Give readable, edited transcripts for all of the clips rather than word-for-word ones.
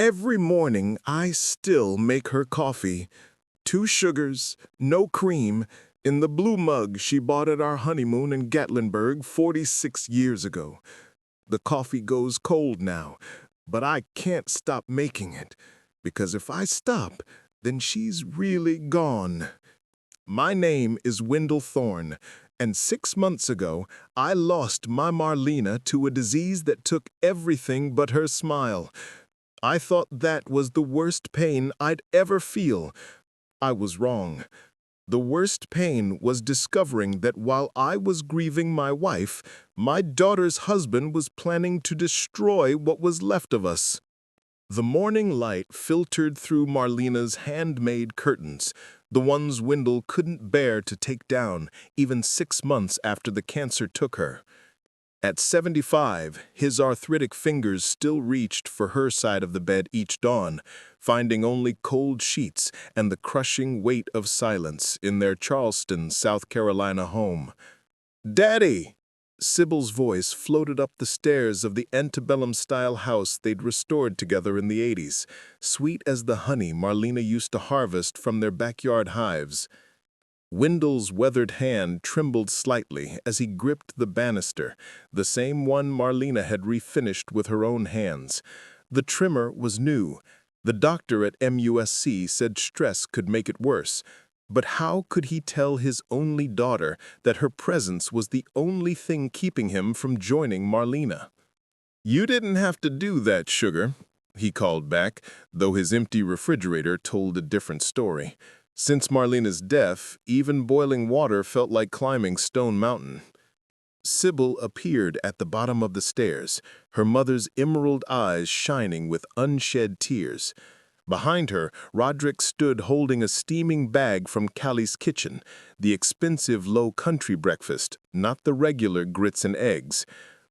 Every morning, I still make her coffee. 2 sugars, no cream, in the blue mug she bought at our honeymoon in Gatlinburg 46 years ago. The coffee goes cold now, but I can't stop making it, because if I stop, then she's really gone. My name is Wendell Thorne, and 6 months ago, I lost my Marlena to a disease that took everything but her smile. I thought that was the worst pain I'd ever feel. I was wrong. The worst pain was discovering that while I was grieving my wife, my daughter's husband was planning to destroy what was left of us. The morning light filtered through Marlena's handmade curtains, the ones Wendell couldn't bear to take down, even 6 months after the cancer took her. At 75, his arthritic fingers still reached for her side of the bed each dawn, finding only cold sheets and the crushing weight of silence in their Charleston, South Carolina home. "Daddy!" Sybil's voice floated up the stairs of the antebellum-style house they'd restored together in the 80s, sweet as the honey Marlena used to harvest from their backyard hives. Wendell's weathered hand trembled slightly as he gripped the banister, the same one Marlena had refinished with her own hands. The trimmer was new. The doctor at MUSC said stress could make it worse. But how could he tell his only daughter that her presence was the only thing keeping him from joining Marlena? "You didn't have to do that, sugar," he called back, though his empty refrigerator told a different story. Since Marlena's death, even boiling water felt like climbing Stone Mountain. Sybil appeared at the bottom of the stairs, her mother's emerald eyes shining with unshed tears. Behind her, Roderick stood holding a steaming bag from Callie's kitchen, the expensive low-country breakfast, not the regular grits and eggs.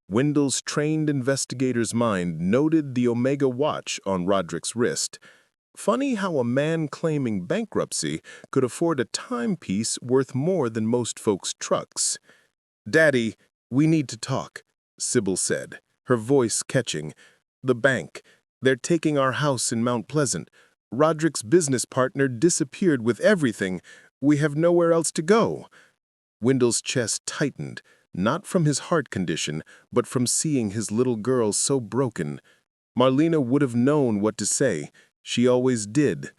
Wendell's trained investigator's mind noted the Omega watch on Roderick's wrist. Funny how a man claiming bankruptcy could afford a timepiece worth more than most folks' trucks. "Daddy, we need to talk," Sybil said, her voice catching. "The bank. They're taking our house in Mount Pleasant. Roderick's business partner disappeared with everything. We have nowhere else to go." Wendell's chest tightened, not from his heart condition, but from seeing his little girl so broken. Marlena would have known what to say. She always did.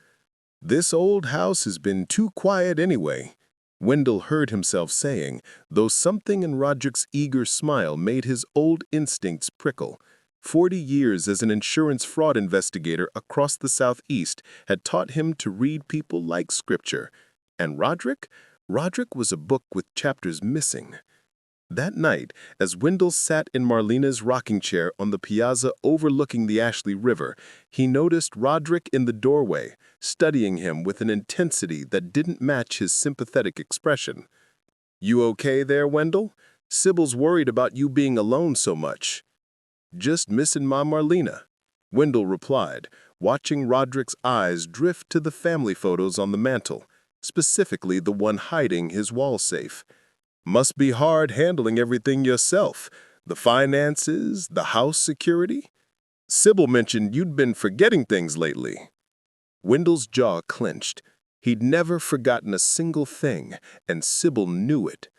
"This old house has been too quiet anyway," Wendell heard himself saying, though something in Roderick's eager smile made his old instincts prickle. 40 years as an insurance fraud investigator across the Southeast had taught him to read people like scripture. And Roderick was a book with chapters missing. That night, as Wendell sat in Marlena's rocking chair on the piazza overlooking the Ashley River, he noticed Roderick in the doorway, studying him with an intensity that didn't match his sympathetic expression. "You okay there, Wendell? Sybil's worried about you being alone so much." "Just missing my Marlena," Wendell replied, watching Roderick's eyes drift to the family photos on the mantel, specifically the one hiding his wall safe. "Must be hard handling everything yourself, the finances, the house security. Sybil mentioned you'd been forgetting things lately." Wendell's jaw clenched. He'd never forgotten a single thing, and Sybil knew it.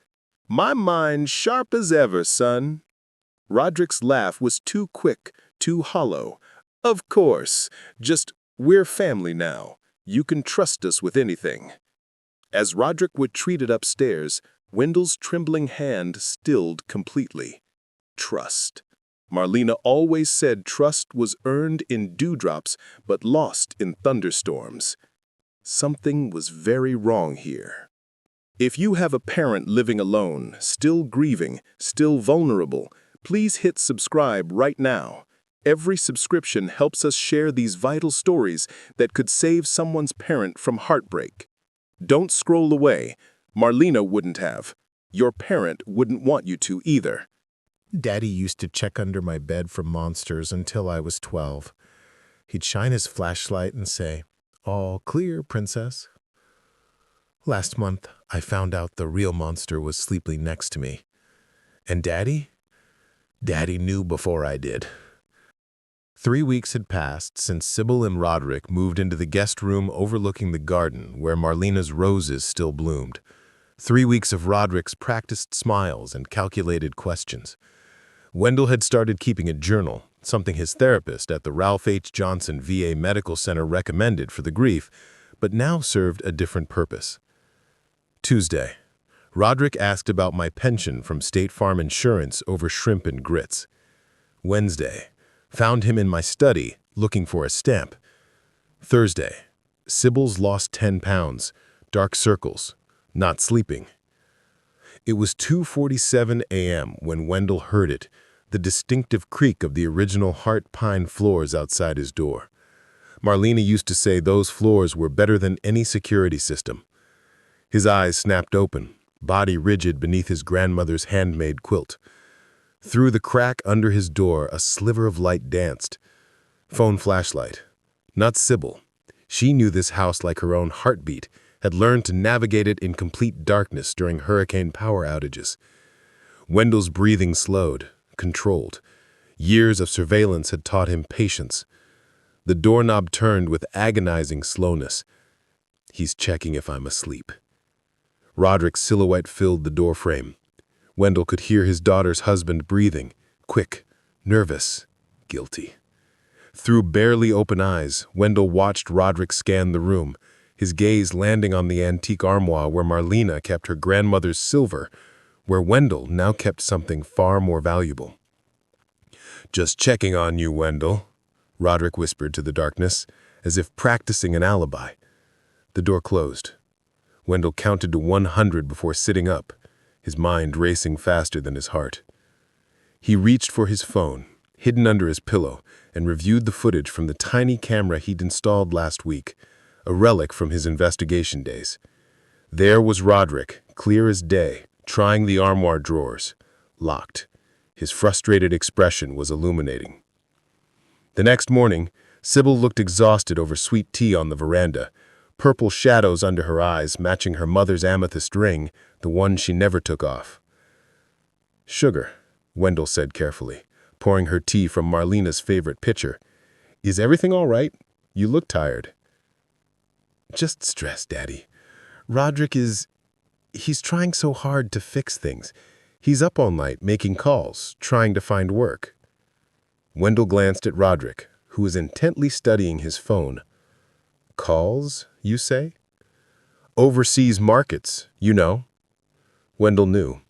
"My mind's sharp as ever, son." Roderick's laugh was too quick, too hollow. "Of course, just we're family now. You can trust us with anything." As Roderick retreated upstairs, Wendell's trembling hand stilled completely. Trust. Marlena always said trust was earned in dewdrops but lost in thunderstorms. Something was very wrong here. If you have a parent living alone, still grieving, still vulnerable, please hit subscribe right now. Every subscription helps us share these vital stories that could save someone's parent from heartbreak. Don't scroll away. Marlena wouldn't have. Your parent wouldn't want you to either. Daddy used to check under my bed for monsters until I was 12. He'd shine his flashlight and say, "All clear, princess." Last month, I found out the real monster was sleeping next to me. And Daddy knew before I did. 3 weeks had passed since Sybil and Roderick moved into the guest room overlooking the garden where Marlena's roses still bloomed. 3 weeks of Roderick's practiced smiles and calculated questions. Wendell had started keeping a journal, something his therapist at the Ralph H. Johnson VA Medical Center recommended for the grief, but now served a different purpose. Tuesday. Roderick asked about my pension from State Farm Insurance over shrimp and grits. Wednesday. Found him in my study, looking for a stamp. Thursday. Sybil's lost 10 pounds, dark circles, not sleeping. It was 2:47 a.m. when Wendell heard it, the distinctive creak of the original heart pine floors outside his door. Marlena used to say those floors were better than any security system. His eyes snapped open, body rigid beneath his grandmother's handmade quilt. Through the crack under his door, a sliver of light danced. Phone flashlight. Not Sybil. She knew this house like her own heartbeat, had learned to navigate it in complete darkness during hurricane power outages. Wendell's breathing slowed, controlled. Years of surveillance had taught him patience. The doorknob turned with agonizing slowness. He's checking if I'm asleep. Roderick's silhouette filled the doorframe. Wendell could hear his daughter's husband breathing, quick, nervous, guilty. Through barely open eyes, Wendell watched Roderick scan the room, his gaze landing on the antique armoire where Marlena kept her grandmother's silver, where Wendell now kept something far more valuable. "Just checking on you, Wendell," Roderick whispered to the darkness, as if practicing an alibi. The door closed. Wendell counted to 100 before sitting up, his mind racing faster than his heart. He reached for his phone, hidden under his pillow, and reviewed the footage from the tiny camera he'd installed last week, a relic from his investigation days. There was Roderick, clear as day, trying the armoire drawers, locked. His frustrated expression was illuminating. The next morning, Sybil looked exhausted over sweet tea on the veranda, purple shadows under her eyes matching her mother's amethyst ring, the one she never took off. "Sugar," Wendell said carefully, pouring her tea from Marlena's favorite pitcher. "Is everything all right? You look tired." "Just stressed, Daddy. Roderick he's trying so hard to fix things. He's up all night making calls, trying to find work." Wendell glanced at Roderick, who was intently studying his phone. "Calls, you say?" "Overseas markets, you know." Wendell knew.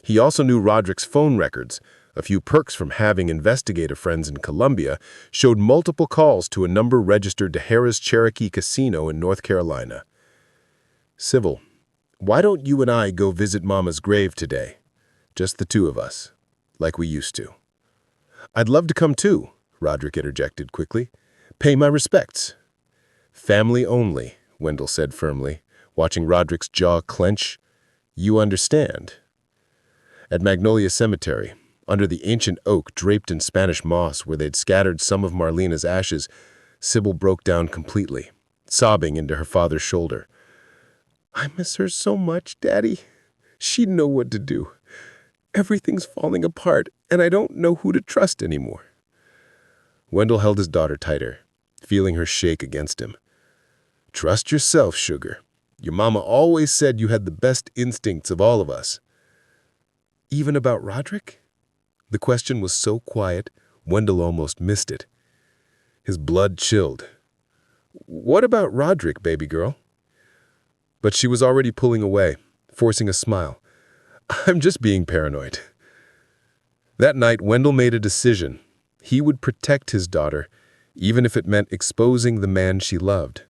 He also knew Roderick's phone records. A few perks from having investigator friends in Colombia showed multiple calls to a number registered to Harrah's Cherokee Casino in North Carolina. "Sybil, why don't you and I go visit Mama's grave today? Just the two of us, like we used to." "I'd love to come too," Roderick interjected quickly. "Pay my respects." "Family only," Wendell said firmly, watching Roderick's jaw clench. "You understand." At Magnolia Cemetery, under the ancient oak draped in Spanish moss where they'd scattered some of Marlena's ashes, Sybil broke down completely, sobbing into her father's shoulder. "I miss her so much, Daddy. She'd know what to do. Everything's falling apart, and I don't know who to trust anymore." Wendell held his daughter tighter, feeling her shake against him. "Trust yourself, sugar. Your mama always said you had the best instincts of all of us." "Even about Roderick?" The question was so quiet, Wendell almost missed it. His blood chilled. "What about Roderick, baby girl?" But she was already pulling away, forcing a smile. "I'm just being paranoid." That night, Wendell made a decision. He would protect his daughter, even if it meant exposing the man she loved.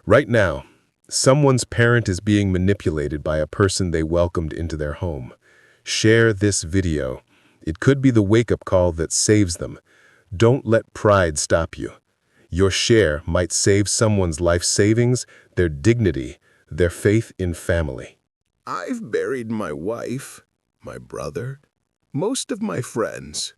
Right now, someone's parent is being manipulated by a person they welcomed into their home. Share this video. It could be the wake-up call that saves them. Don't let pride stop you. Your share might save someone's life savings, their dignity, their faith in family. I've buried my wife, my brother, most of my friends,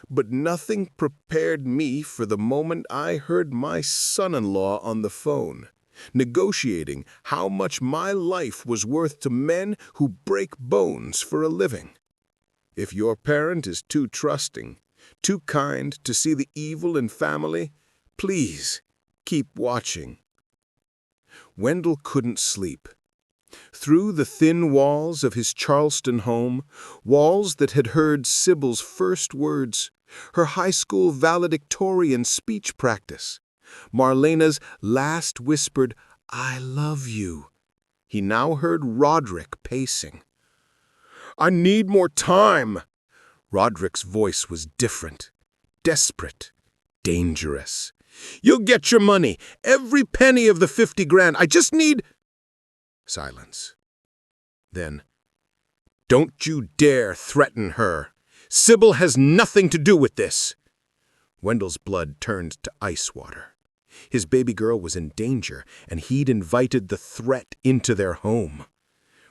but nothing prepared me for the moment I heard my son-in-law on the phone, negotiating how much my life was worth to men who break bones for a living. If your parent is too trusting, Too kind to see the evil in family? Please, keep watching. Wendell couldn't sleep. Through the thin walls of his Charleston home, walls that had heard Sybil's first words, her high school valedictorian speech practice, Marlena's last whispered, "I love you," he now heard Roderick pacing. "I need more time." Roderick's voice was different, desperate, dangerous. "You'll get your money, every penny of the 50 grand. I just need—" Silence. Then, "Don't you dare threaten her. Sybil has nothing to do with this." Wendell's blood turned to ice water. His baby girl was in danger, and he'd invited the threat into their home.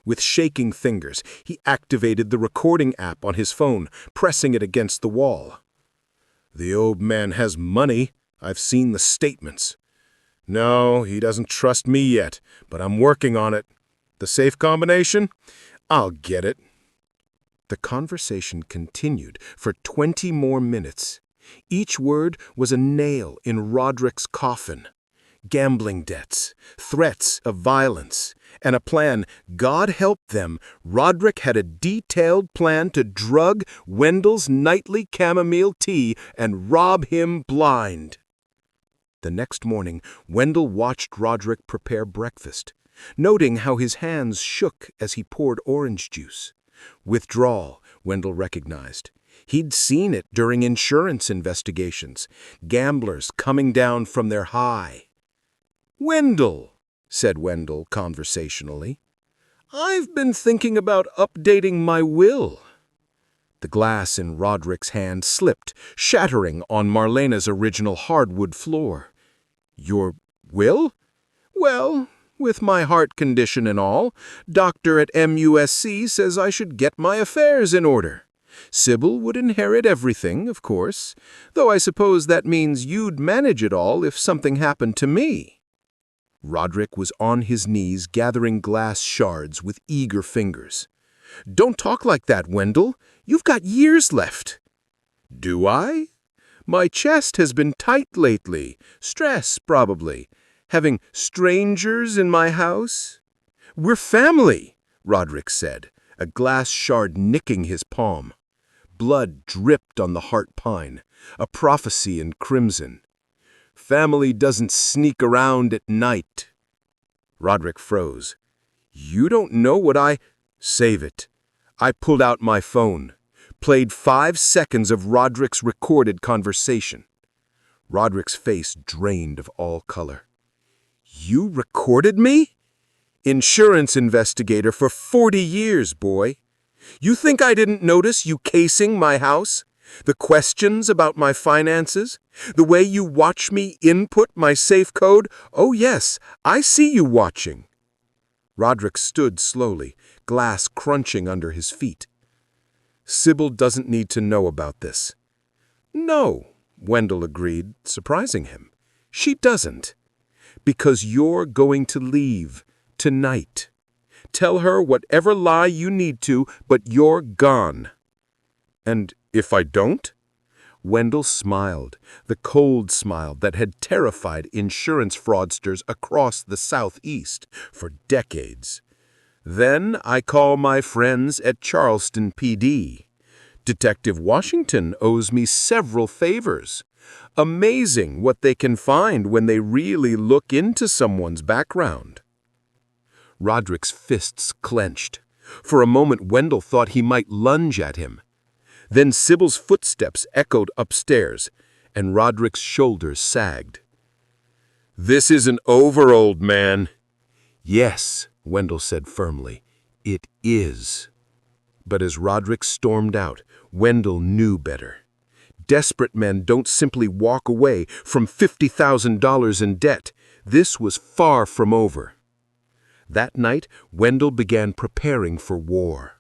With shaking fingers, he activated the recording app on his phone, pressing it against the wall. "The old man has money. I've seen the statements. No, he doesn't trust me yet, but I'm working on it. The safe combination? I'll get it." The conversation continued for 20 more minutes. Each word was a nail in Roderick's coffin. Gambling debts, threats of violence, and a plan. God help them, Roderick had a detailed plan to drug Wendell's nightly chamomile tea and rob him blind. The next morning, Wendell watched Roderick prepare breakfast, noting how his hands shook as he poured orange juice. Withdrawal, Wendell recognized. He'd seen it during insurance investigations, gamblers coming down from their high. "Wendell," said Wendell conversationally, "I've been thinking about updating my will." The glass in Roderick's hand slipped, shattering on Marlena's original hardwood floor. "Your will?" "Well, with my heart condition and all, doctor at MUSC says I should get my affairs in order. Sybil would inherit everything, of course, though I suppose that means you'd manage it all if something happened to me." Roderick was on his knees gathering glass shards with eager fingers. "Don't talk like that, Wendell. You've got years left." "Do I? My chest has been tight lately. Stress, probably. Having strangers in my house?" "We're family," Roderick said, a glass shard nicking his palm. Blood dripped on the heart pine, a prophecy in crimson. "Family doesn't sneak around at night." Roderick froze. "You don't know what I—" "Save it." I pulled out my phone, played 5 seconds of Roderick's recorded conversation. Roderick's face drained of all color. "You recorded me?" "Insurance investigator for 40 years, boy. You think I didn't notice you casing my house? The questions about my finances? The way you watch me input my safe code? Oh yes, I see you watching." Roderick stood slowly, glass crunching under his feet. "Sybil doesn't need to know about this." "No," Wendell agreed, surprising him. "She doesn't. Because you're going to leave tonight. Tell her whatever lie you need to, but you're gone." "And if I don't?" Wendell smiled, the cold smile that had terrified insurance fraudsters across the Southeast for decades. "Then I call my friends at Charleston PD. Detective Washington owes me several favors. Amazing what they can find when they really look into someone's background." Roderick's fists clenched. For a moment, Wendell thought he might lunge at him. Then Sybil's footsteps echoed upstairs, and Roderick's shoulders sagged. "This isn't over, old man." "Yes," Wendell said firmly, "it is." But as Roderick stormed out, Wendell knew better. Desperate men don't simply walk away from $50,000 in debt. This was far from over. That night, Wendell began preparing for war.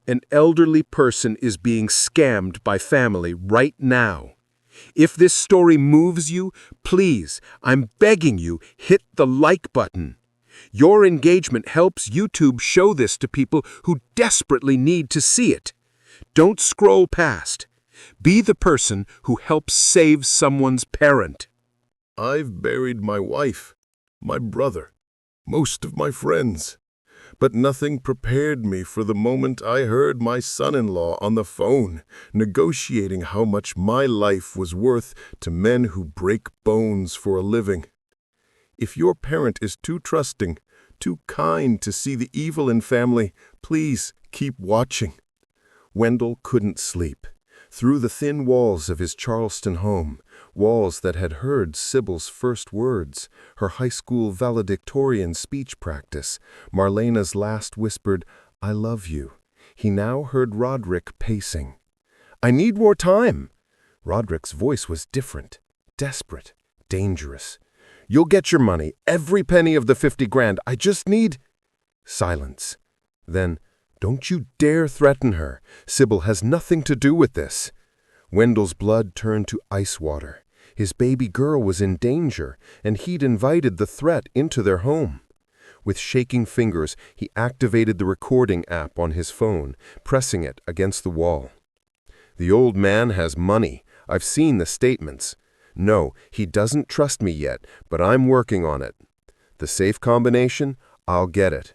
An elderly person is being scammed by family right now. If this story moves you, please, I'm begging you, hit the like button. Your engagement helps YouTube show this to people who desperately need to see it. Don't scroll past. Be the person who helps save someone's parent. I've buried my wife, my brother, most of my friends, but nothing prepared me for the moment I heard my son-in-law on the phone negotiating how much my life was worth to men who break bones for a living. If your parent is too trusting, too kind to see the evil in family, please keep watching. Wendell couldn't sleep. Through the thin walls of his Charleston home, walls that had heard Sybil's first words, her high school valedictorian speech practice, Marlena's last whispered, "I love you," he now heard Roderick pacing. "I need more time." Roderick's voice was different, desperate, dangerous. "You'll get your money, every penny of the 50 grand. I just need—" Silence. Then, "Don't you dare threaten her. Sybil has nothing to do with this." Wendell's blood turned to ice water. His baby girl was in danger, and he'd invited the threat into their home. With shaking fingers, he activated the recording app on his phone, pressing it against the wall. "The old man has money. I've seen the statements. No, he doesn't trust me yet, but I'm working on it. The safe combination? I'll get it."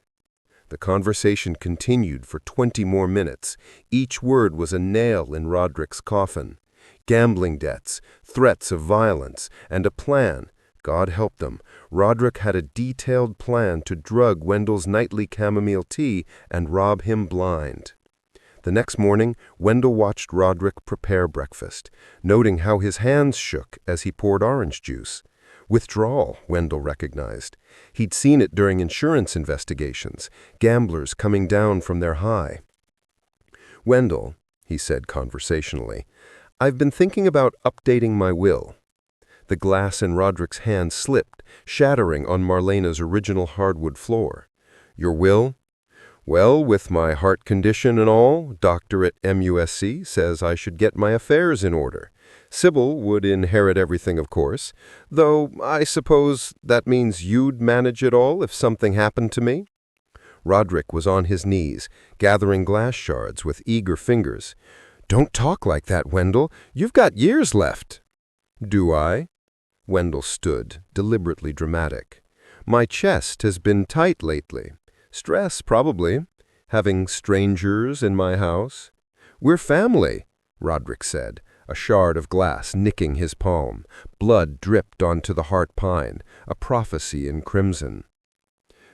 The conversation continued for 20 more minutes. Each word was a nail in Roderick's coffin. Gambling debts, threats of violence, and a plan. God help them. Roderick had a detailed plan to drug Wendell's nightly chamomile tea and rob him blind. The next morning, Wendell watched Roderick prepare breakfast, noting how his hands shook as he poured orange juice. Withdrawal, Wendell recognized. He'd seen it during insurance investigations, gamblers coming down from their high. "Wendell," he said conversationally, "I've been thinking about updating my will." The glass in Roderick's hand slipped, shattering on Marlena's original hardwood floor. "Your will?" "Well, with my heart condition and all, doctor at MUSC says I should get my affairs in order. Sybil would inherit everything, of course, though I suppose that means you'd manage it all if something happened to me." Roderick was on his knees, gathering glass shards with eager fingers. "Don't talk like that, Wendell. You've got years left." "Do I?" Wendell stood, deliberately dramatic. "My chest has been tight lately. Stress, probably. Having strangers in my house." "We're family," Roderick said, a shard of glass nicking his palm. Blood dripped onto the heart pine, a prophecy in crimson.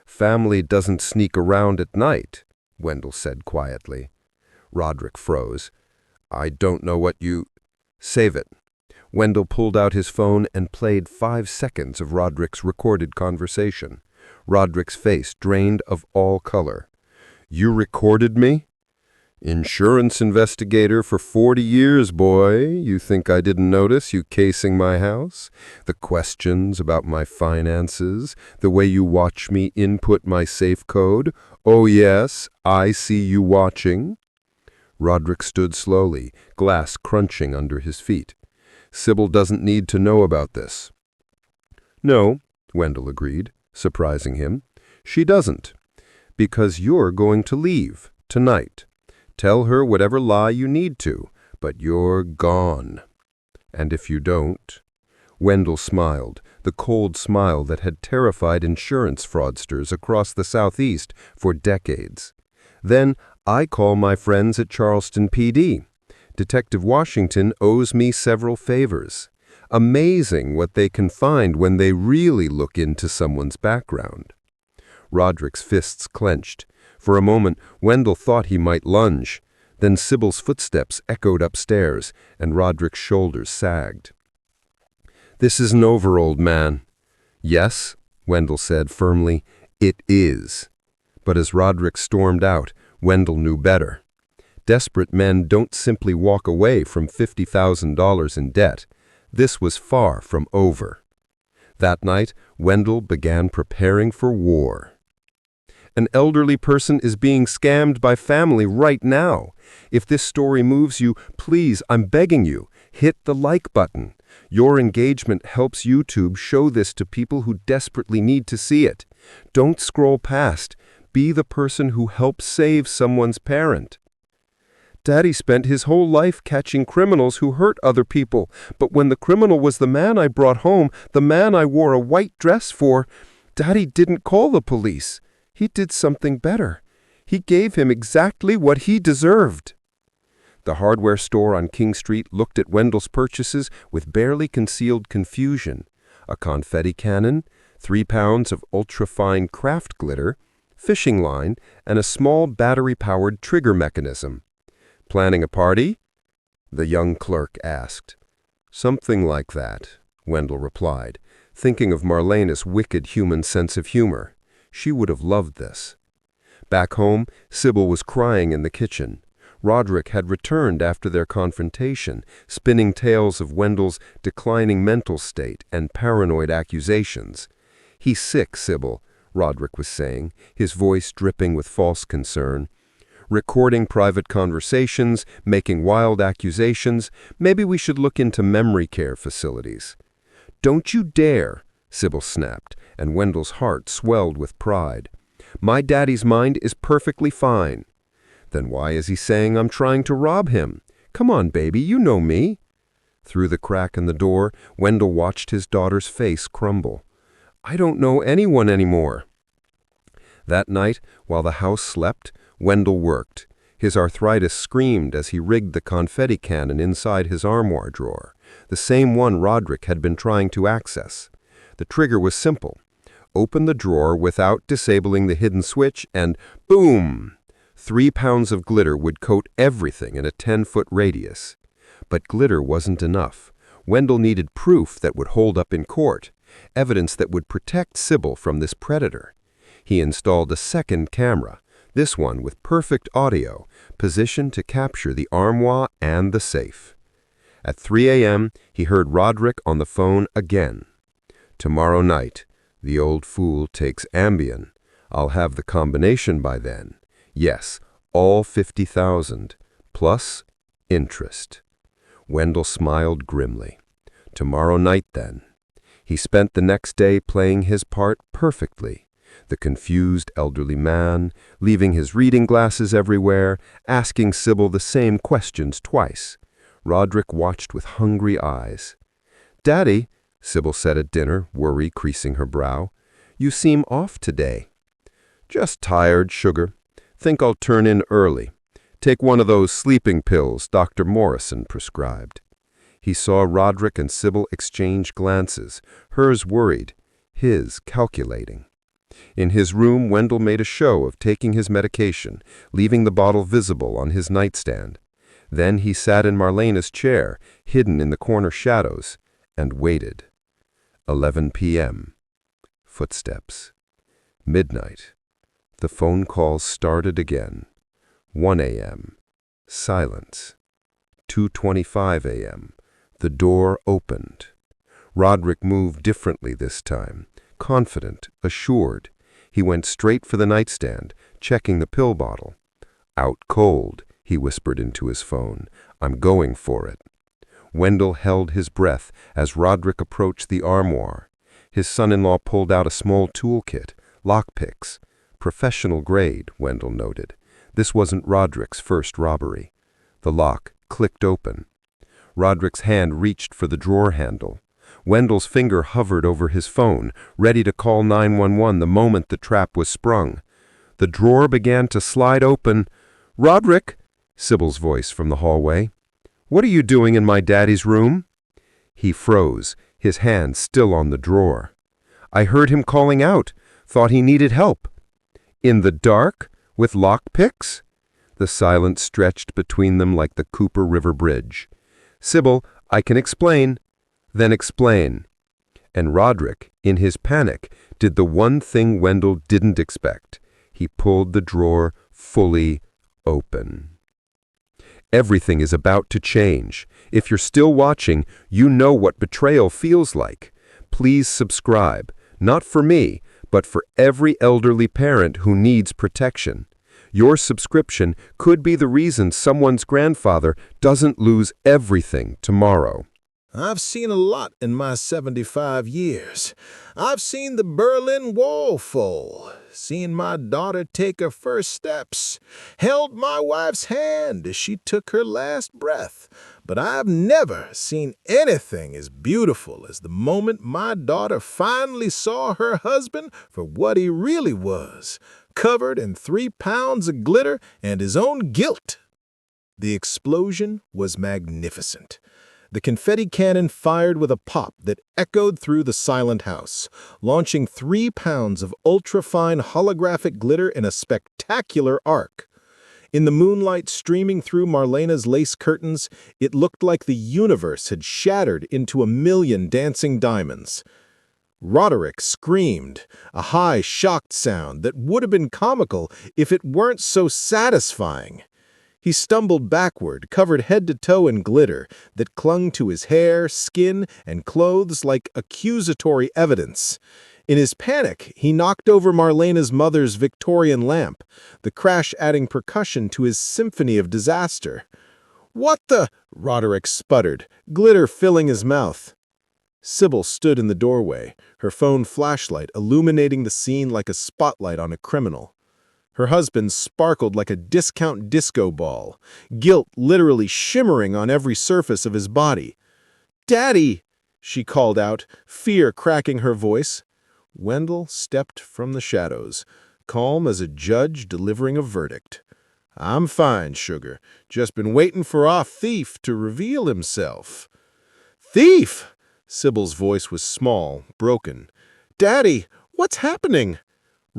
"Family doesn't sneak around at night," Wendell said quietly. Roderick froze. "I don't know what you—" "Save it." Wendell pulled out his phone and played 5 seconds of Roderick's recorded conversation. Roderick's face drained of all color. "You recorded me?" "Insurance investigator for 40 years, boy. You think I didn't notice you casing my house? The questions about my finances, the way you watch me input my safe code. Oh yes, I see you watching." Roderick stood slowly, glass crunching under his feet. "Sybil doesn't need to know about this." "No," Wendell agreed, surprising him. "She doesn't. Because you're going to leave, tonight. Tell her whatever lie you need to, but you're gone. And if you don't—" Wendell smiled, the cold smile that had terrified insurance fraudsters across the Southeast for decades. "Then I call my friends at Charleston PD. Detective Washington owes me several favors. Amazing what they can find when they really look into someone's background." Roderick's fists clenched. For a moment, Wendell thought he might lunge. Then Sybil's footsteps echoed upstairs, and Roderick's shoulders sagged. "This isn't over, old man." "Yes," Wendell said firmly, "it is." But as Roderick stormed out, Wendell knew better. Desperate men don't simply walk away from $50,000 in debt. This was far from over. That night, Wendell began preparing for war. An elderly person is being scammed by family right now. If this story moves you, please, I'm begging you, hit the like button. Your engagement helps YouTube show this to people who desperately need to see it. Don't scroll past. Be the person who helps save someone's parent. Daddy spent his whole life catching criminals who hurt other people, but when the criminal was the man I brought home, the man I wore a white dress for, Daddy didn't call the police. He did something better. He gave him exactly what he deserved." The hardware store on King Street looked at Wendell's purchases with barely concealed confusion. A confetti cannon, 3 pounds of ultra-fine craft glitter, fishing line, and a small battery-powered trigger mechanism. "Planning a party?" the young clerk asked. "Something like that," Wendell replied, thinking of Marlena's wicked human sense of humor. She would have loved this. Back home, Sybil was crying in the kitchen. Roderick had returned after their confrontation, spinning tales of Wendell's declining mental state and paranoid accusations. "He's sick, Sybil," Roderick was saying, his voice dripping with false concern. "Recording private conversations, making wild accusations. Maybe we should look into memory care facilities." "Don't you dare," Sybil snapped, and Wendell's heart swelled with pride. "My daddy's mind is perfectly fine." "Then why is he saying I'm trying to rob him? Come on, baby, you know me." Through the crack in the door, Wendell watched his daughter's face crumble. "I don't know anyone anymore." That night, while the house slept, Wendell worked. His arthritis screamed as he rigged the confetti cannon inside his armoire drawer, the same one Roderick had been trying to access. The trigger was simple. Open the drawer without disabling the hidden switch and boom! 3 pounds of glitter would coat everything in a 10-foot radius. But glitter wasn't enough. Wendell needed proof that would hold up in court, evidence that would protect Sybil from this predator. He installed a second camera, this one with perfect audio, positioned to capture the armoire and the safe. At 3 a.m., he heard Roderick on the phone again. "Tomorrow night, the old fool takes Ambien. I'll have the combination by then. Yes, all 50,000, plus interest." Wendell smiled grimly. Tomorrow night, then. He spent the next day playing his part perfectly. The confused elderly man, leaving his reading glasses everywhere, asking Sybil the same questions twice. Roderick watched with hungry eyes. "Daddy," Sybil said at dinner, worry creasing her brow, "you seem off today." "Just tired, sugar. Think I'll turn in early. Take one of those sleeping pills Dr. Morrison prescribed." He saw Roderick and Sybil exchange glances, hers worried, his calculating. In his room, Wendell made a show of taking his medication, leaving the bottle visible on his nightstand. Then he sat in Marlena's chair, hidden in the corner shadows, and waited. 11 p.m. Footsteps. Midnight. The phone calls started again. 1 a.m. Silence. 2:25 a.m. The door opened. Roderick moved differently this time, confident, assured. He went straight for the nightstand, checking the pill bottle. "Out cold," he whispered into his phone. "I'm going for it." Wendell held his breath as Roderick approached the armoire. His son-in-law pulled out a small toolkit, lockpicks. Professional grade, Wendell noted. This wasn't Roderick's first robbery. The lock clicked open. Roderick's hand reached for the drawer handle. Wendell's finger hovered over his phone, ready to call 911 the moment the trap was sprung. The drawer began to slide open. "Roderick," Sybil's voice from the hallway. "What are you doing in my daddy's room?" He froze, his hand still on the drawer. "I heard him calling out. Thought he needed help." "In the dark? With lockpicks?" The silence stretched between them like the Cooper River Bridge. "Sybil, I can explain." "Then explain." And Roderick, in his panic, did the one thing Wendell didn't expect. He pulled the drawer fully open. Everything is about to change. If you're still watching, you know what betrayal feels like. Please subscribe, not for me, but for every elderly parent who needs protection. Your subscription could be the reason someone's grandfather doesn't lose everything tomorrow. I've seen a lot in my 75 years. I've seen the Berlin Wall fall, seen my daughter take her first steps, held my wife's hand as she took her last breath, but I've never seen anything as beautiful as the moment my daughter finally saw her husband for what he really was, covered in 3 pounds of glitter and his own guilt. The explosion was magnificent. The confetti cannon fired with a pop that echoed through the silent house, launching 3 pounds of ultrafine holographic glitter in a spectacular arc. In the moonlight streaming through Marlena's lace curtains, it looked like the universe had shattered into 1,000,000 dancing diamonds. Roderick screamed, a high, shocked sound that would have been comical if it weren't so satisfying. He stumbled backward, covered head to toe in glitter that clung to his hair, skin, and clothes like accusatory evidence. In his panic, he knocked over Marlena's mother's Victorian lamp, the crash adding percussion to his symphony of disaster. "What the?" Roderick sputtered, glitter filling his mouth. Sybil stood in the doorway, her phone flashlight illuminating the scene like a spotlight on a criminal. Her husband sparkled like a discount disco ball, guilt literally shimmering on every surface of his body. "Daddy!" she called out, fear cracking her voice. Wendell stepped from the shadows, calm as a judge delivering a verdict. "I'm fine, sugar. Just been waiting for our thief to reveal himself." "Thief?" Sybil's voice was small, broken. "Daddy, what's happening?"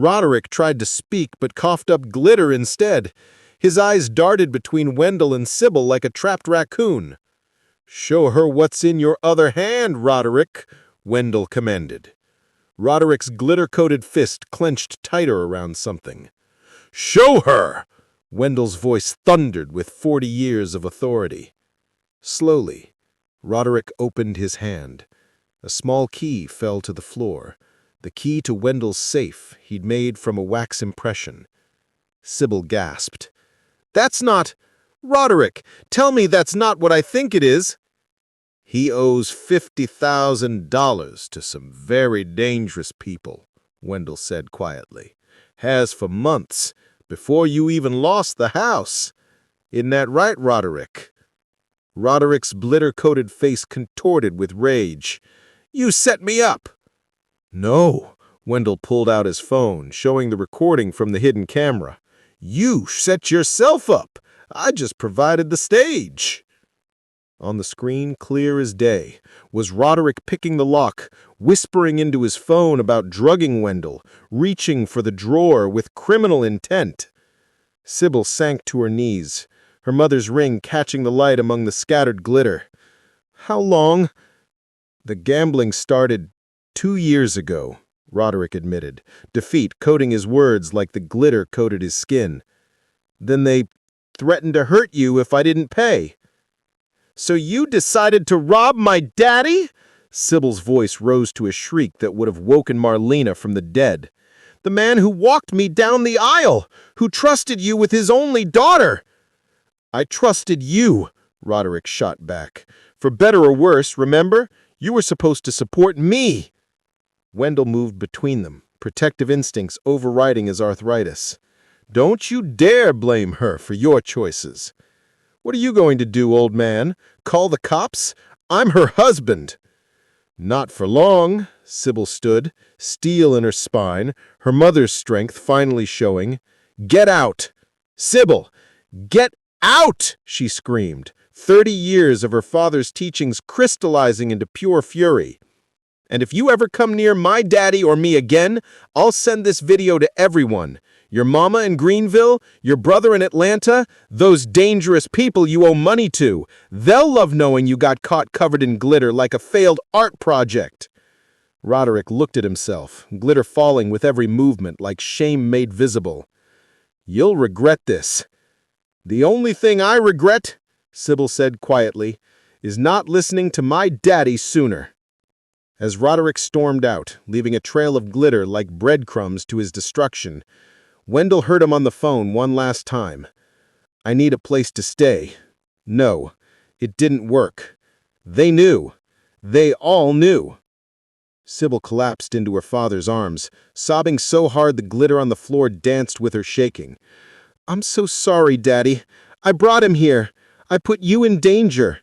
Roderick tried to speak but coughed up glitter instead. His eyes darted between Wendell and Sybil like a trapped raccoon. "Show her what's in your other hand, Roderick," Wendell commanded. Roderick's glitter-coated fist clenched tighter around something. "Show her!" Wendell's voice thundered with 40 years of authority. Slowly, Roderick opened his hand. A small key fell to the floor, the key to Wendell's safe he'd made from a wax impression. Sybil gasped. "That's not... Roderick, tell me that's not what I think it is." "He owes $50,000 to some very dangerous people," Wendell said quietly. "Has for months, before you even lost the house. Isn't that right, Roderick?" Roderick's glitter-coated face contorted with rage. "You set me up!" "No," Wendell pulled out his phone, showing the recording from the hidden camera. "You set yourself up. I just provided the stage." On the screen, clear as day, was Roderick picking the lock, whispering into his phone about drugging Wendell, reaching for the drawer with criminal intent. Sybil sank to her knees, her mother's ring catching the light among the scattered glitter. "How long?" "The gambling started 2 years ago," Roderick admitted, defeat coating his words like the glitter coated his skin. "Then they threatened to hurt you if I didn't pay." "So you decided to rob my daddy?" Sybil's voice rose to a shriek that would have woken Marlena from the dead. "The man who walked me down the aisle, who trusted you with his only daughter." "I trusted you," Roderick shot back. "For better or worse, remember? You were supposed to support me." Wendell moved between them, protective instincts overriding his arthritis. "Don't you dare blame her for your choices." "What are you going to do, old man? Call the cops? I'm her husband." "Not for long." Sybil stood, steel in her spine, her mother's strength finally showing. "Get out! Sybil, get out!" she screamed, 30 years of her father's teachings crystallizing into pure fury. "And if you ever come near my daddy or me again, I'll send this video to everyone. Your mama in Greenville, your brother in Atlanta, those dangerous people you owe money to. They'll love knowing you got caught covered in glitter like a failed art project." Roderick looked at himself, glitter falling with every movement like shame made visible. "You'll regret this." "The only thing I regret," Sybil said quietly, "is not listening to my daddy sooner." As Roderick stormed out, leaving a trail of glitter like breadcrumbs to his destruction, Wendell heard him on the phone one last time. "I need a place to stay." No, it didn't work. They knew. They all knew. Sybil collapsed into her father's arms, sobbing so hard the glitter on the floor danced with her shaking. "I'm so sorry, Daddy. I brought him here. I put you in danger."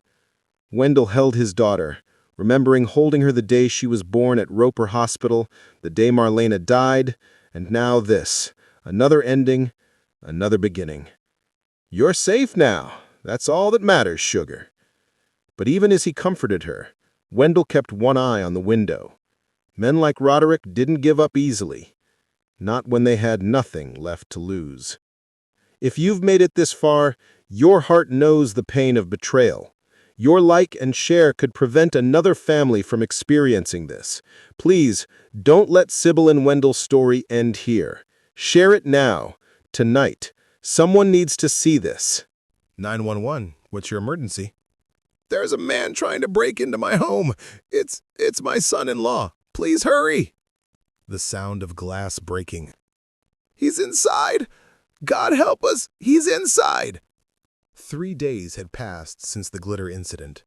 Wendell held his daughter, remembering holding her the day she was born at Roper Hospital, the day Marlena died, and now this. Another ending, another beginning. "You're safe now. That's all that matters, sugar." But even as he comforted her, Wendell kept one eye on the window. Men like Roderick didn't give up easily, not when they had nothing left to lose. If you've made it this far, your heart knows the pain of betrayal. Your like and share could prevent another family from experiencing this. Please, don't let Sybil and Wendell's story end here. Share it now, tonight. Someone needs to see this. 911, what's your emergency? There's a man trying to break into my home. It's my son-in-law. Please hurry. The sound of glass breaking. He's inside. God help us. He's inside. 3 days had passed since the glitter incident.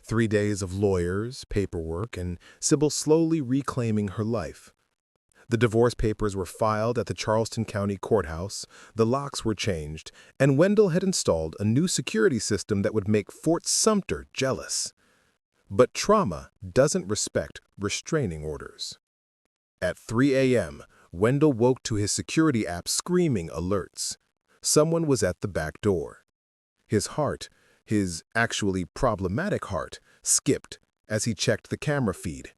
3 days of lawyers, paperwork, and Sybil slowly reclaiming her life. The divorce papers were filed at the Charleston County Courthouse, the locks were changed, and Wendell had installed a new security system that would make Fort Sumter jealous. But trauma doesn't respect restraining orders. At 3 a.m., Wendell woke to his security app screaming alerts. Someone was at the back door. His heart, his actually problematic heart, skipped as he checked the camera feed.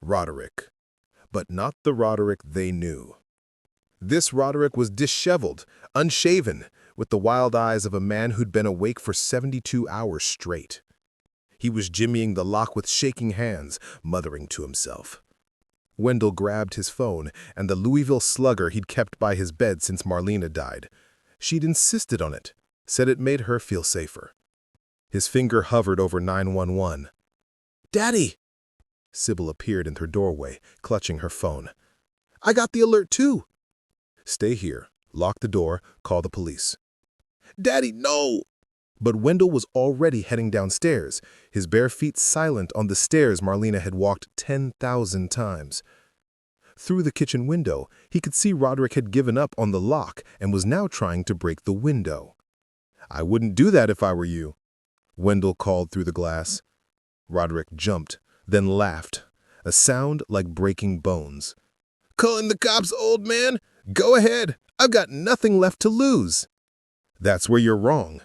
Roderick. But not the Roderick they knew. This Roderick was disheveled, unshaven, with the wild eyes of a man who'd been awake for 72 hours straight. He was jimmying the lock with shaking hands, muttering to himself. Wendell grabbed his phone and the Louisville Slugger he'd kept by his bed since Marlena died. She'd insisted on it, said it made her feel safer. His finger hovered over 911. "Daddy!" Sybil appeared in her doorway, clutching her phone. "I got the alert too." "Stay here, lock the door, call the police." "Daddy, no!" But Wendell was already heading downstairs, his bare feet silent on the stairs Marlena had walked 10,000 times. Through the kitchen window, he could see Roderick had given up on the lock and was now trying to break the window. "I wouldn't do that if I were you," Wendell called through the glass. Roderick jumped, then laughed, a sound like breaking bones. "Calling the cops, old man? Go ahead. I've got nothing left to lose." "That's where you're wrong."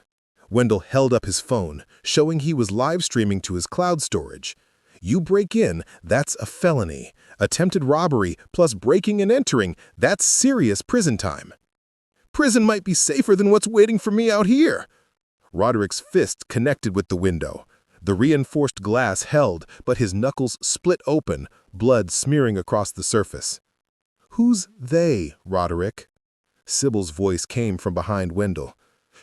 Wendell held up his phone, showing he was live streaming to his cloud storage. "You break in, that's a felony. Attempted robbery plus breaking and entering, that's serious prison time." "Prison might be safer than what's waiting for me out here." Roderick's fist connected with the window. The reinforced glass held, but his knuckles split open, blood smearing across the surface. "Who's they, Roderick?" Sybil's voice came from behind Wendell.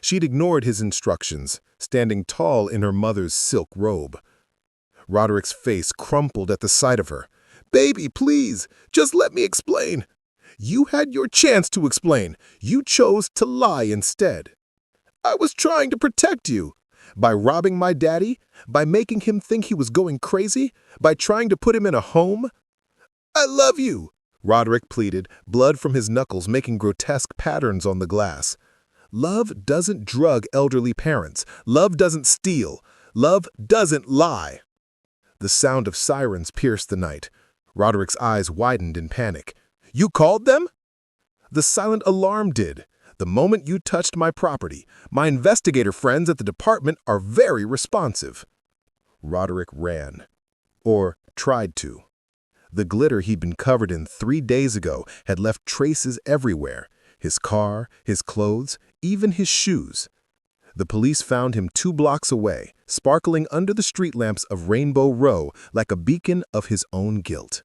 She'd ignored his instructions, standing tall in her mother's silk robe. Roderick's face crumpled at the sight of her. "Baby, please, just let me explain." "You had your chance to explain. You chose to lie instead." "I was trying to protect you." "By robbing my daddy? By making him think he was going crazy? By trying to put him in a home?" "I love you," Roderick pleaded, blood from his knuckles making grotesque patterns on the glass. Love doesn't drug elderly parents. Love doesn't steal. Love doesn't lie. The sound of sirens pierced the night. Roderick's eyes widened in panic. "You called them?" "The silent alarm did. The moment you touched my property, my investigator friends at the department are very responsive." Roderick ran. Or tried to. The glitter he'd been covered in 3 days ago had left traces everywhere. His car, his clothes, even his shoes. The police found him 2 blocks away, sparkling under the street lamps of Rainbow Row like a beacon of his own guilt.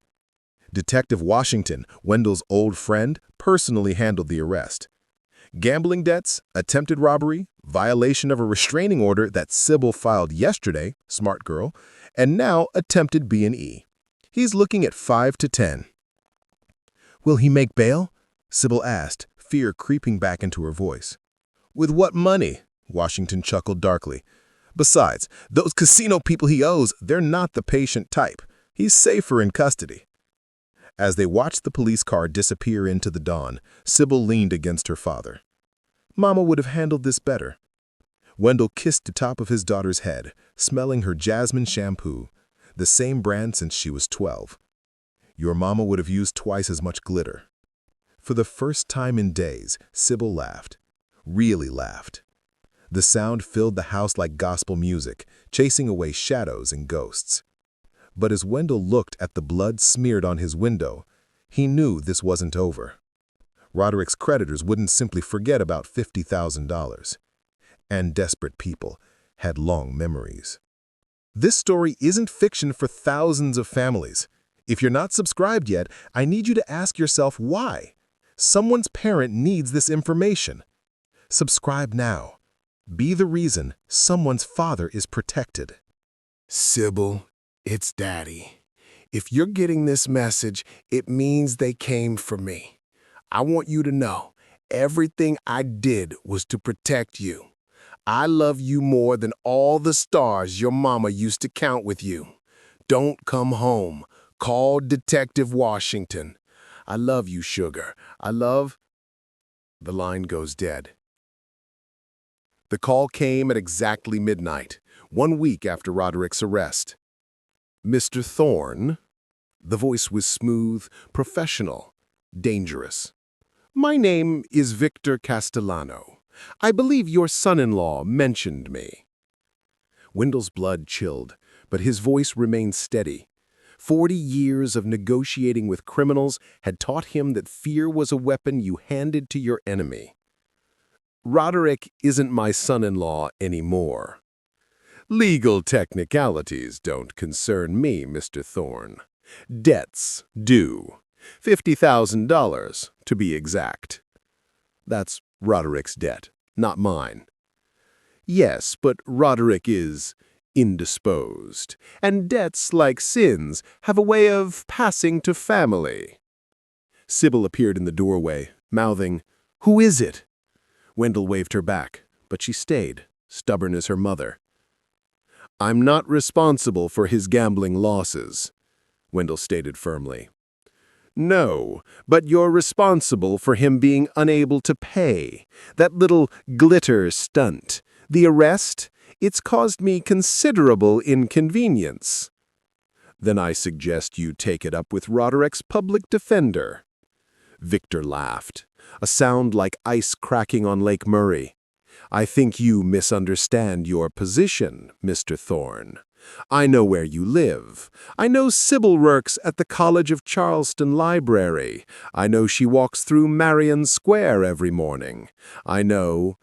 Detective Washington, Wendell's old friend, personally handled the arrest. Gambling debts, attempted robbery, violation of a restraining order that Sybil filed yesterday, smart girl, and now attempted B&E. He's looking at 5 to 10. "Will he make bail?" Sybil asked, fear creeping back into her voice. "With what money?" Washington chuckled darkly. Besides, those casino people he owes, they're not the patient type. He's safer in custody. As they watched the police car disappear into the dawn, Sybil leaned against her father. Mama would have handled this better. Wendell kissed the top of his daughter's head, smelling her jasmine shampoo, the same brand since she was 12. Your mama would have used twice as much glitter. For the first time in days, Sybil laughed. Really laughed. The sound filled the house like gospel music, chasing away shadows and ghosts. But as Wendell looked at the blood smeared on his window, he knew this wasn't over. Roderick's creditors wouldn't simply forget about $50,000. And desperate people had long memories. This story isn't fiction for thousands of families. If you're not subscribed yet, I need you to ask yourself why. Someone's parent needs this information. Subscribe now. Be the reason someone's father is protected. Sybil, it's Daddy. If you're getting this message, it means they came for me. I want you to know, everything I did was to protect you. I love you more than all the stars your mama used to count with you. Don't come home. Call Detective Washington. I love you, sugar. I love... The line goes dead. The call came at exactly midnight, 1 week after Roderick's arrest. Mr. Thorne? The voice was smooth, professional, dangerous. My name is Victor Castellano. I believe your son-in-law mentioned me. Wendell's blood chilled, but his voice remained steady. 40 years of negotiating with criminals had taught him that fear was a weapon you handed to your enemy. Roderick isn't my son-in-law anymore. Legal technicalities don't concern me, Mr. Thorne. Debts do. $50,000, to be exact. That's Roderick's debt, not mine. Yes, but Roderick is indisposed, and debts, like sins, have a way of passing to family. Sybil appeared in the doorway, mouthing, "Who is it?" Wendell waved her back, but she stayed, stubborn as her mother. I'm not responsible for his gambling losses, Wendell stated firmly. No, but you're responsible for him being unable to pay. That little glitter stunt, the arrest, it's caused me considerable inconvenience. Then I suggest you take it up with Roderick's public defender. Victor laughed, a sound like ice cracking on Lake Murray. I think you misunderstand your position, Mr. Thorne. I know where you live. I know Sybil works at the College of Charleston Library. I know she walks through Marion Square every morning. I know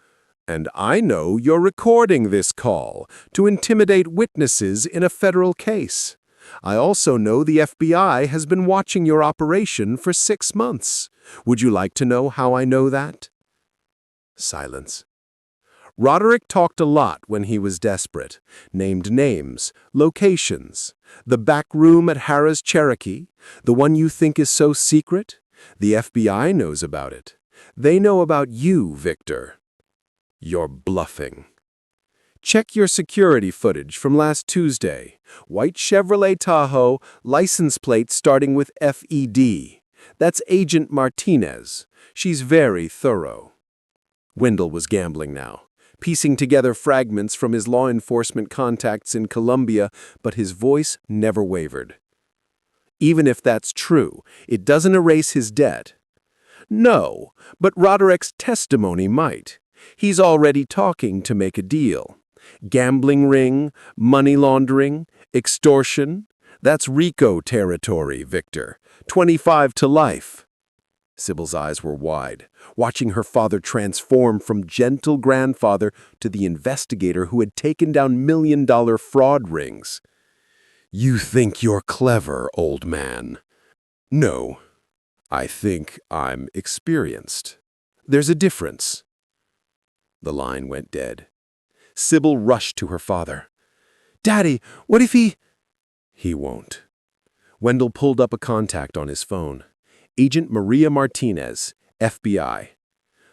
you're recording this call to intimidate witnesses in a federal case. I also know the FBI has been watching your operation for 6 months. Would you like to know how I know that? Silence. Roderick talked a lot when he was desperate, named names, locations, the back room at Harrah's Cherokee, the one you think is so secret. The FBI knows about it. They know about you, Victor. You're bluffing. Check your security footage from last Tuesday. White Chevrolet Tahoe, license plate starting with FED. That's Agent Martinez. She's very thorough. Wendell was gambling now, piecing together fragments from his law enforcement contacts in Colombia, but his voice never wavered. Even if that's true, it doesn't erase his debt. No, but Roderick's testimony might. He's already talking to make a deal. Gambling ring, money laundering, extortion. That's RICO territory, Victor. 25 to life. Sybil's eyes were wide, watching her father transform from gentle grandfather to the investigator who had taken down million-dollar fraud rings. You think you're clever, old man. No, I think I'm experienced. There's a difference. The line went dead. Sybil rushed to her father. Daddy, what if he... He won't. Wendell pulled up a contact on his phone. Agent Maria Martinez, FBI.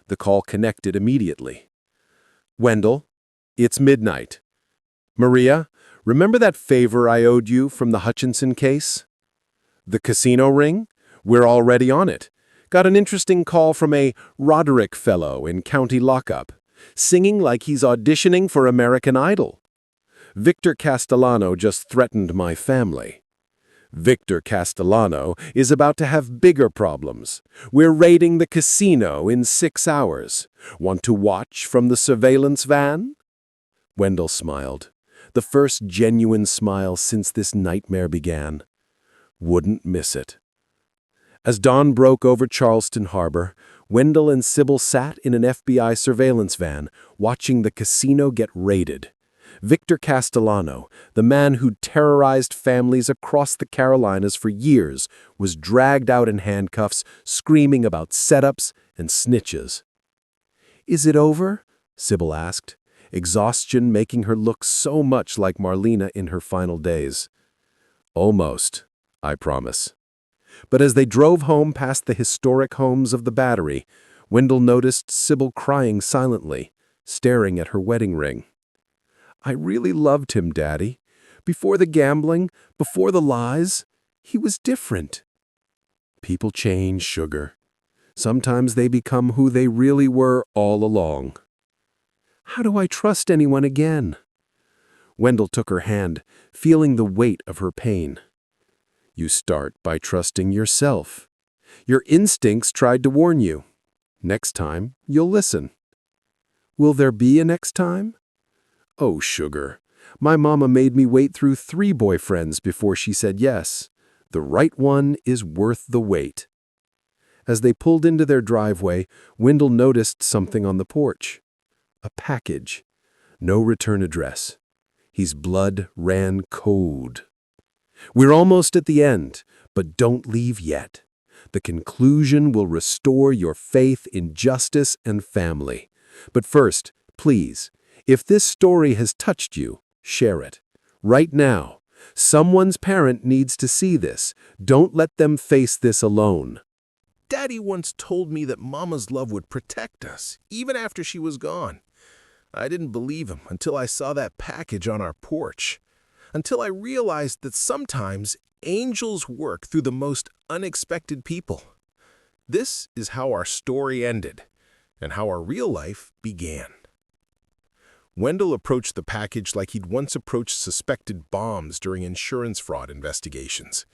The call connected immediately. Wendell, it's midnight. Maria, remember that favor I owed you from the Hutchinson case? The casino ring? We're already on it. Got an interesting call from a Roderick fellow in county lockup, singing like he's auditioning for American Idol. Victor Castellano just threatened my family. Victor Castellano is about to have bigger problems. We're raiding the casino in 6 hours. Want to watch from the surveillance van? Wendell smiled. The first genuine smile since this nightmare began. Wouldn't miss it. As dawn broke over Charleston Harbor, Wendell and Sybil sat in an FBI surveillance van, watching the casino get raided. Victor Castellano, the man who'd terrorized families across the Carolinas for years, was dragged out in handcuffs, screaming about setups and snitches. "Is it over?" Sybil asked, exhaustion making her look so much like Marlena in her final days. "Almost, I promise." But as they drove home past the historic homes of the Battery, Wendell noticed Sybil crying silently, staring at her wedding ring. "I really loved him, Daddy. Before the gambling, before the lies, he was different." People change, sugar. Sometimes they become who they really were all along. "How do I trust anyone again?" Wendell took her hand, feeling the weight of her pain. "You start by trusting yourself. Your instincts tried to warn you. Next time, you'll listen." "Will there be a next time?" "Oh, sugar, my mama made me wait through 3 boyfriends before she said yes. The right one is worth the wait." As they pulled into their driveway, Wendell noticed something on the porch. A package. No return address. His blood ran cold. "We're almost at the end, but don't leave yet. The conclusion will restore your faith in justice and family. But first, please, if this story has touched you, share it. Right now. Someone's parent needs to see this. Don't let them face this alone." Daddy once told me that Mama's love would protect us, even after she was gone. I didn't believe him until I saw that package on our porch. Until I realized that sometimes angels work through the most unexpected people. This is how our story ended, and how our real life began. Wendell approached the package like he'd once approached suspected bombs during insurance fraud investigations.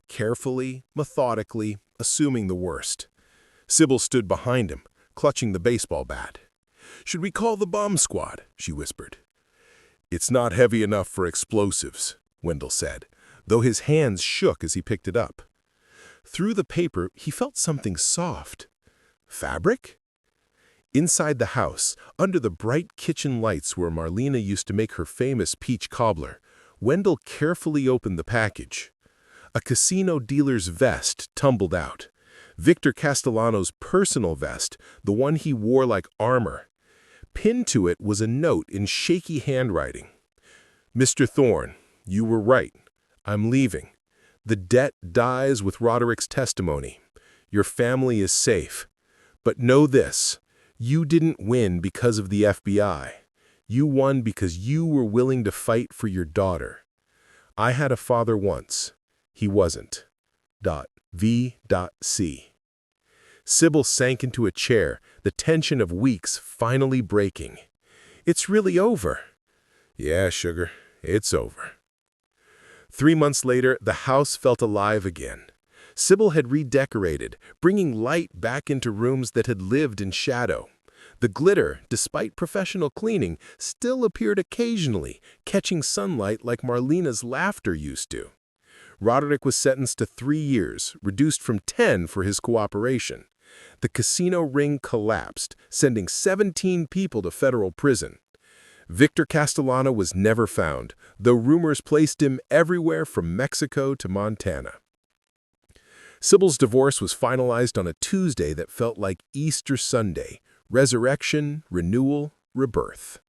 Carefully, methodically, assuming the worst. Sybil stood behind him, clutching the baseball bat. "Should we call the bomb squad?" she whispered. "It's not heavy enough for explosives," Wendell said, though his hands shook as he picked it up. Through the paper, he felt something soft. Fabric? Inside the house, under the bright kitchen lights where Marlena used to make her famous peach cobbler, Wendell carefully opened the package. A casino dealer's vest tumbled out. Victor Castellano's personal vest, the one he wore like armor. Pinned to it was a note in shaky handwriting. "Mr. Thorne, you were right. I'm leaving. The debt dies with Roderick's testimony. Your family is safe. But know this, you didn't win because of the FBI. You won because you were willing to fight for your daughter. I had a father once. He wasn't. V.C." Sybil sank into a chair, the tension of weeks finally breaking. "It's really over." "Yeah, sugar, it's over." 3 months later, the house felt alive again. Sybil had redecorated, bringing light back into rooms that had lived in shadow. The glitter, despite professional cleaning, still appeared occasionally, catching sunlight like Marlena's laughter used to. Roderick was sentenced to 3 years, reduced from 10 for his cooperation. The casino ring collapsed, sending 17 people to federal prison. Victor Castellano was never found, though rumors placed him everywhere from Mexico to Montana. Sybil's divorce was finalized on a Tuesday that felt like Easter Sunday. Resurrection, renewal, rebirth.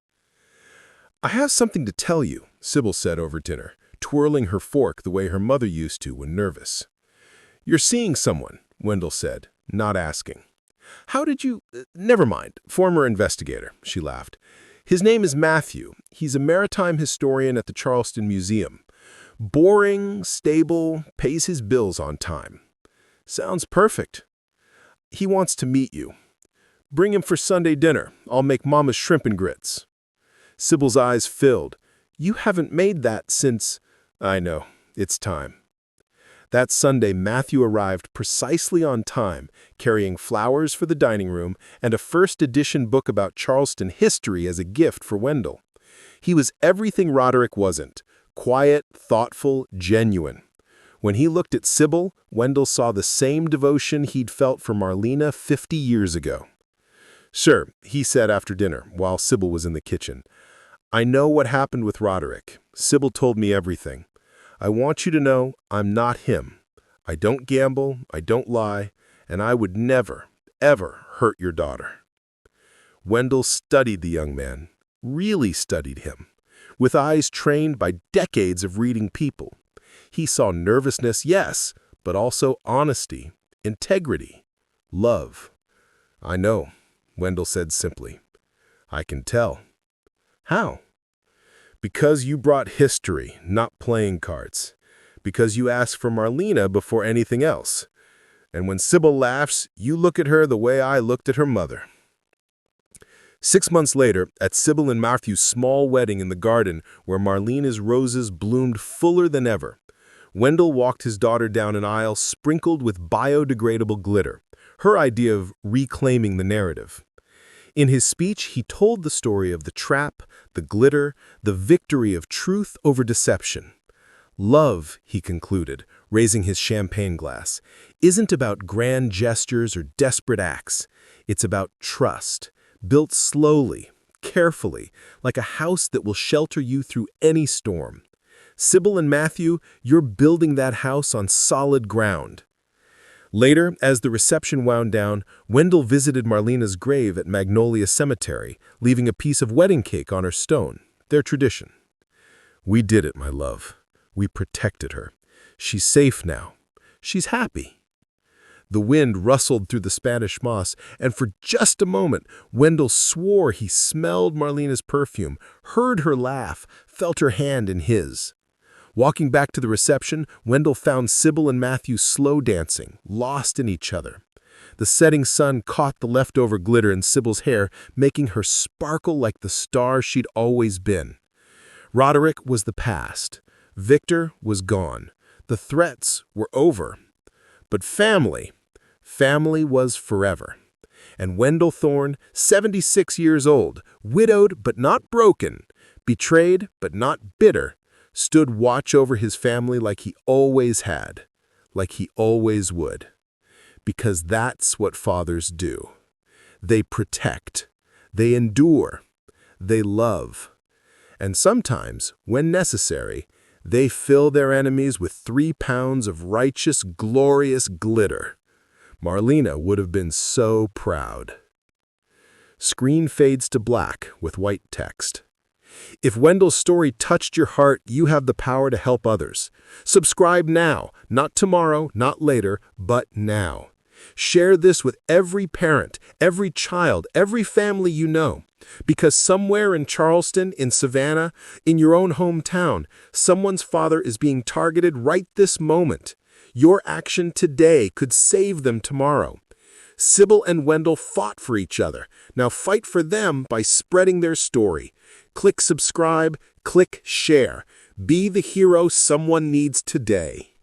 "I have something to tell you," Sybil said over dinner, twirling her fork the way her mother used to when nervous. "You're seeing someone," Wendell said, not asking. "How did you— Never mind, former investigator," she laughed. His name is Matthew. He's a maritime historian at the Charleston Museum. Boring, stable, pays his bills on time. Sounds perfect. He wants to meet you. Bring him for Sunday dinner. I'll make Mama's shrimp and grits. Sybil's eyes filled. You haven't made that since... I know. It's time. That Sunday, Matthew arrived precisely on time, carrying flowers for the dining room and a first-edition book about Charleston history as a gift for Wendell. He was everything Roderick wasn't: quiet, thoughtful, genuine. When he looked at Sybil, Wendell saw the same devotion he'd felt for Marlena 50 years ago. "Sir," he said after dinner, while Sybil was in the kitchen, "I know what happened with Roderick. Sybil told me everything. I want you to know I'm not him. I don't gamble, I don't lie, and I would never, ever hurt your daughter." Wendell studied the young man, really studied him, with eyes trained by decades of reading people. He saw nervousness, yes, but also honesty, integrity, love. "I know," Wendell said simply. "I can tell." "How?" "Because you brought history, not playing cards. Because you asked for Marlena before anything else. And when Sybil laughs, you look at her the way I looked at her mother." 6 months later, at Sybil and Matthew's small wedding in the garden where Marlena's roses bloomed fuller than ever, Wendell walked his daughter down an aisle sprinkled with biodegradable glitter, her idea of reclaiming the narrative. In his speech, he told the story of the trap, the glitter, the victory of truth over deception. Love, he concluded, raising his champagne glass, isn't about grand gestures or desperate acts. It's about trust, built slowly, carefully, like a house that will shelter you through any storm. Sybil and Matthew, you're building that house on solid ground. Later, as the reception wound down, Wendell visited Marlena's grave at Magnolia Cemetery, leaving a piece of wedding cake on her stone, their tradition. "We did it, my love. We protected her. She's safe now. She's happy." The wind rustled through the Spanish moss, and for just a moment, Wendell swore he smelled Marlena's perfume, heard her laugh, felt her hand in his. Walking back to the reception, Wendell found Sybil and Matthew slow dancing, lost in each other. The setting sun caught the leftover glitter in Sybil's hair, making her sparkle like the star she'd always been. Roderick was the past. Victor was gone. The threats were over. But family was forever. And Wendell Thorne, 76 years old, widowed but not broken, betrayed but not bitter, stood watch over his family like he always had, like he always would. Because that's what fathers do. They protect, they endure, they love. And sometimes, when necessary, they fill their enemies with 3 pounds of righteous, glorious glitter. Marlena would have been so proud. Screen fades to black with white text. If Wendell's story touched your heart, you have the power to help others. Subscribe now, not tomorrow, not later, but now. Share this with every parent, every child, every family you know. Because somewhere in Charleston, in Savannah, in your own hometown, someone's father is being targeted right this moment. Your action today could save them tomorrow. Sybil and Wendell fought for each other. Now fight for them by spreading their story. Click subscribe, click share. Be the hero someone needs today.